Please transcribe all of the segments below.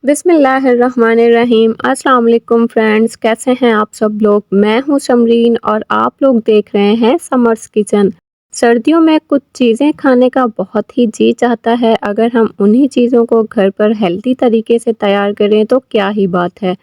बिस्मिल्लाहिर्रहमानिर्रहीम। अस्सलाम वालेकुम फ्रेंड्स, कैसे हैं आप सब लोग। मैं हूं समरीन और आप लोग देख रहे हैं समर्स किचन। सर्दियों में कुछ चीज़ें खाने का बहुत ही जी चाहता है। अगर हम उन्हीं चीज़ों को घर पर हेल्दी तरीके से तैयार करें तो क्या ही बात है।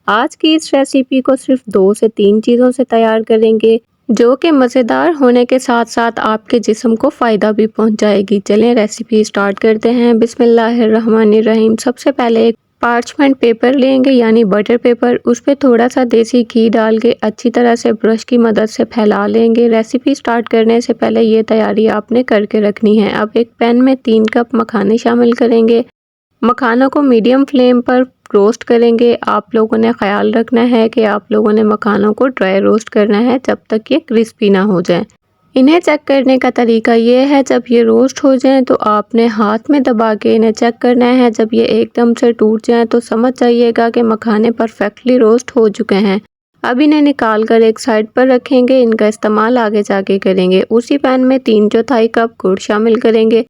आज की इस रेसिपी को सिर्फ 2 से 3 चीज़ों से तैयार करेंगे, जो कि मज़ेदार होने के साथ साथ आपके जिस्म को फ़ायदा भी पहुंचाएगी। चलें रेसिपी स्टार्ट करते हैं। बिस्मिल्लाहिर्रहमानिर्रहीम। सबसे पहले एक पार्चमेंट पेपर लेंगे यानी बटर पेपर, उस पे थोड़ा सा देसी घी डाल के अच्छी तरह से ब्रश की मदद से फैला लेंगे। रेसिपी स्टार्ट करने से पहले ये तैयारी आपने करके रखनी है। अब एक पैन में 3 कप मखाने शामिल करेंगे। मखानों को मीडियम फ्लेम पर रोस्ट करेंगे। आप लोगों ने ख्याल रखना है कि आप लोगों ने मखानों को ड्राई रोस्ट करना है जब तक ये क्रिस्पी ना हो जाए। इन्हें चेक करने का तरीका ये है, जब ये रोस्ट हो जाएं तो आपने हाथ में दबा के इन्हें चेक करना है। जब ये एकदम से टूट जाएं तो समझ जाइएगा कि मखाने परफेक्टली रोस्ट हो चुके हैं। अब इन्हें निकाल कर एक साइड पर रखेंगे। इनका इस्तेमाल आगे जाके करेंगे। उसी पैन में 3/4 कप गुड़ शामिल करेंगे।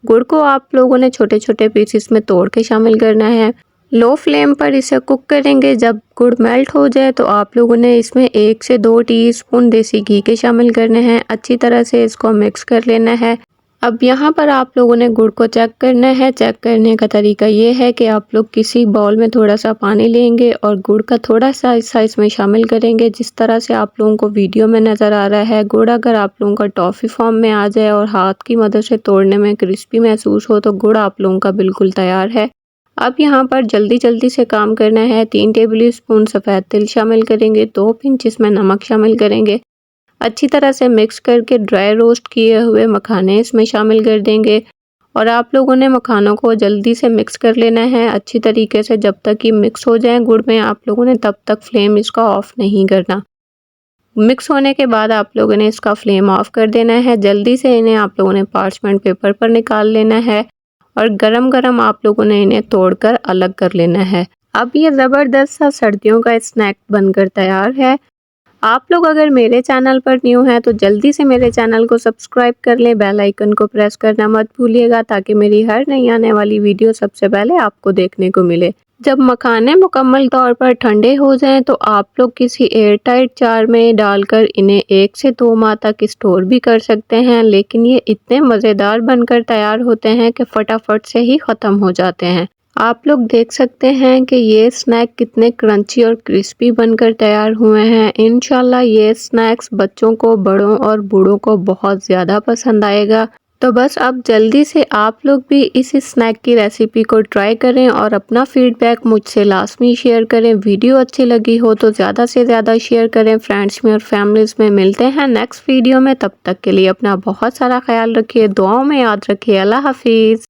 गुड़ को आप लोगों ने छोटे छोटे पीसेस में तोड़ के शामिल करना है। लो फ्लेम पर इसे कुक करेंगे। जब गुड़ मेल्ट हो जाए तो आप लोगों ने इसमें 1 से 2 टीस्पून देसी घी के शामिल करने हैं। अच्छी तरह से इसको मिक्स कर लेना है। अब यहाँ पर आप लोगों ने गुड़ को चेक करना है। चेक करने का तरीका ये है कि आप लोग किसी बाउल में थोड़ा सा पानी लेंगे और गुड़ का थोड़ा सा हिस्सा इसमें शामिल करेंगे। जिस तरह से आप लोगों को वीडियो में नज़र आ रहा है, गुड़ अगर आप लोगों का टॉफ़ी फॉर्म में आ जाए और हाथ की मदद से तोड़ने में क्रिस्पी महसूस हो तो गुड़ आप लोगों का बिल्कुल तैयार है। अब यहाँ पर जल्दी जल्दी से काम करना है। 3 टेबल स्पून सफ़ेद तिल शामिल करेंगे। 2 पिंच इसमें नमक शामिल करेंगे। अच्छी तरह से मिक्स करके ड्राई रोस्ट किए हुए मखाने इसमें शामिल कर देंगे और आप लोगों ने मखानों को जल्दी से मिक्स कर लेना है अच्छी तरीके से। जब तक ये मिक्स हो जाए गुड़ में, आप लोगों ने तब तक फ्लेम इसका ऑफ नहीं करना। मिक्स होने के बाद आप लोगों ने इसका फ्लेम ऑफ कर देना है। जल्दी से इन्हें आप लोगों ने पार्चमेंट पेपर पर निकाल लेना है और गरम गरम आप लोगों ने इन्हें तोड़कर अलग कर लेना है। अब ये ज़बरदस्त सा सर्दियों का स्नैक बनकर तैयार है। आप लोग अगर मेरे चैनल पर न्यू हैं तो जल्दी से मेरे चैनल को सब्सक्राइब कर लें। बेल आइकन को प्रेस करना मत भूलिएगा ताकि मेरी हर नई आने वाली वीडियो सबसे पहले आपको देखने को मिले। जब मखाने मुकम्मल तौर पर ठंडे हो जाएं तो आप लोग किसी एयर टाइट जार में डालकर इन्हें 1 से 2 माह तक स्टोर भी कर सकते हैं। लेकिन ये इतने मज़ेदार बनकर तैयार होते हैं कि फटाफट से ही ख़त्म हो जाते हैं। आप लोग देख सकते हैं कि ये स्नैक कितने क्रंची और क्रिस्पी बनकर तैयार हुए हैं। इंशाल्लाह ये स्नैक्स बच्चों को, बड़ों और बूढ़ों को बहुत ज़्यादा पसंद आएगा। तो बस अब जल्दी से आप लोग भी इस स्नैक की रेसिपी को ट्राई करें और अपना फीडबैक मुझसे लाजमी शेयर करें। वीडियो अच्छी लगी हो तो ज़्यादा से ज़्यादा शेयर करें फ्रेंड्स में और फैमिलीज़ में। मिलते हैं नेक्स्ट वीडियो में, तब तक के लिए अपना बहुत सारा ख्याल रखिए, दुआओं में याद रखिए। अल्लाह हाफिज़।